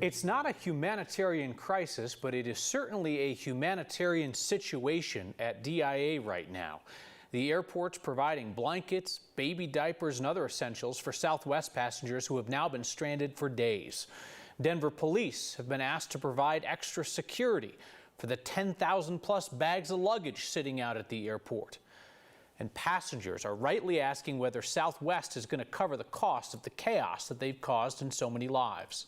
It's not a humanitarian crisis, but it is certainly a humanitarian situation at DIA right now. The airport's providing blankets, baby diapers, and other essentials for Southwest passengers who have now been stranded for days. Denver police have been asked to provide extra security for the 10,000 plus bags of luggage sitting out at the airport. And passengers are rightly asking whether Southwest is going to cover the cost of the chaos that they've caused in so many lives.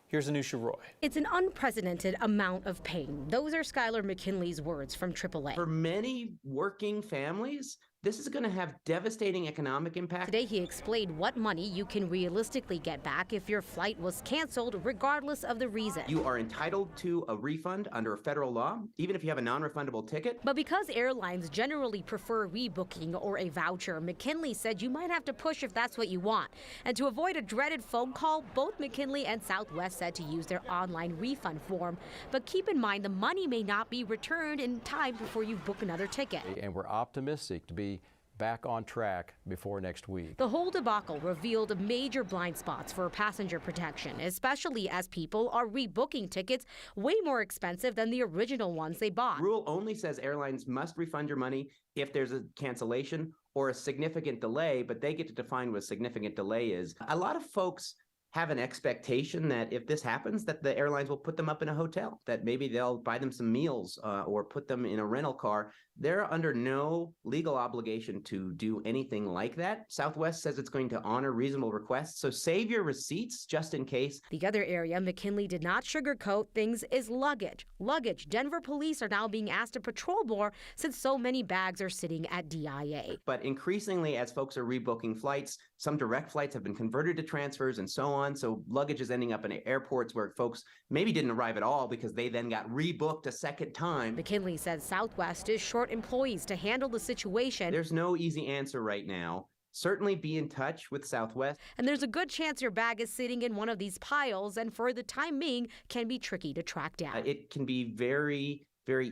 Here's Anusha Roy. It's an unprecedented amount of pain. Those are Skylar McKinley's words from AAA. For many working families, this is going to have devastating economic impact. Today he explained what money you can realistically get back if your flight was canceled, regardless of the reason. You are entitled to a refund under federal law, even if you have a non-refundable ticket. But because airlines generally prefer rebooking or a voucher, McKinley said you might have to push if that's what you want. And to avoid a dreaded phone call, both McKinley and Southwest said to use their online refund form. But keep in mind, the money may not be returned in time before you book another ticket. And we're optimistic to be back on track before next week. The whole debacle revealed major blind spots for passenger protection, especially as people are rebooking tickets way more expensive than the original ones they bought. Rule only says airlines must refund your money if there's a cancellation or a significant delay, but they get to define what a significant delay is. A lot of folks have an expectation that if this happens, that the airlines will put them up in a hotel, that maybe they'll buy them some meals or put them in a rental car. They're under no legal obligation to do anything like that. Southwest says it's going to honor reasonable requests, so save your receipts just in case. The other area McKinley did not sugarcoat things is luggage. Denver police are now being asked to patrol more since so many bags are sitting at DIA. But increasingly, as folks are rebooking flights, some direct flights have been converted to transfers and so on. So luggage is ending up in airports where folks maybe didn't arrive at all because they then got rebooked a second time. McKinley says Southwest is short employees to handle the situation. There's no easy answer right now. Certainly be in touch with Southwest. And there's a good chance your bag is sitting in one of these piles and for the time being can be tricky to track down. It can be very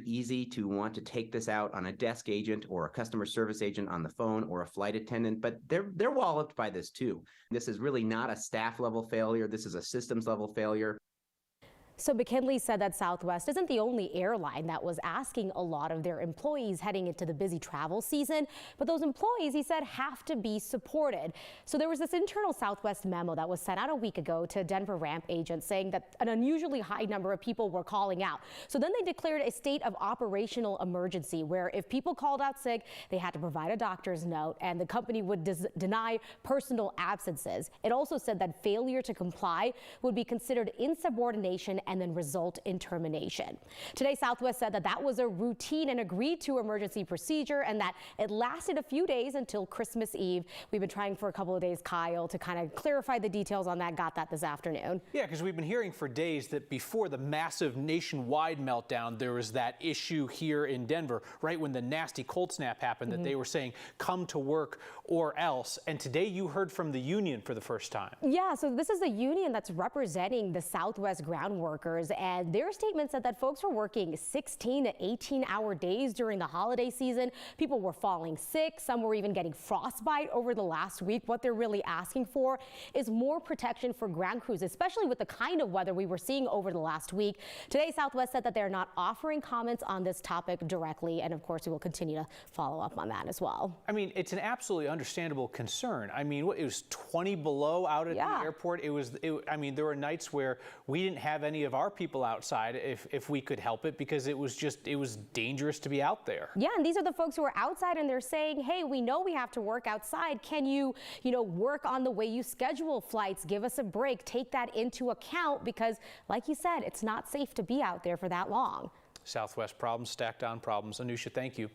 easy to want to take this out on a desk agent or a customer service agent on the phone or a flight attendant, but they're walloped by this too. This is really not a staff level failure. This is a systems level failure. So McKinley said that Southwest isn't the only airline that was asking a lot of their employees heading into the busy travel season, but those employees, he said, have to be supported. So there was this internal Southwest memo that was sent out a week ago to Denver ramp agents saying that an unusually high number of people were calling out. So then they declared a state of operational emergency where if people called out sick, they had to provide a doctor's note and the company would deny personal absences. It also said that failure to comply would be considered insubordination and then result in termination. Today, Southwest said that that was a routine and agreed to emergency procedure and that it lasted a few days until Christmas Eve. We've been trying for a couple of days, Kyle, to kind of clarify the details on that. Got that this afternoon. Yeah, because we've been hearing for days that before the massive nationwide meltdown, there was that issue here in Denver, right when the nasty cold snap happened, that they were saying, come to work or else. And today you heard from the union for the first time. Yeah, so this is the union that's representing the Southwest ground workers, and their statement said that folks were working 16 to 18-hour days during the holiday season. People were falling sick. Some were even getting frostbite over the last week. What they're really asking for is more protection for ground crews, especially with the kind of weather we were seeing over the last week. Today, Southwest said that they're not offering comments on this topic directly, and of course, we will continue to follow up on that as well. I mean, it's an absolutely understandable concern. I mean, it was 20 below out at the airport. I mean, there were nights where we didn't have any of our people outside if we could help it because it was dangerous to be out there. Yeah, and these are the folks who are outside and they're saying, hey, we know we have to work outside. Can you work on the way you schedule flights? Give us a break. Take that into account because, like you said, it's not safe to be out there for that long. Southwest problems stacked on problems. Anusha, thank you.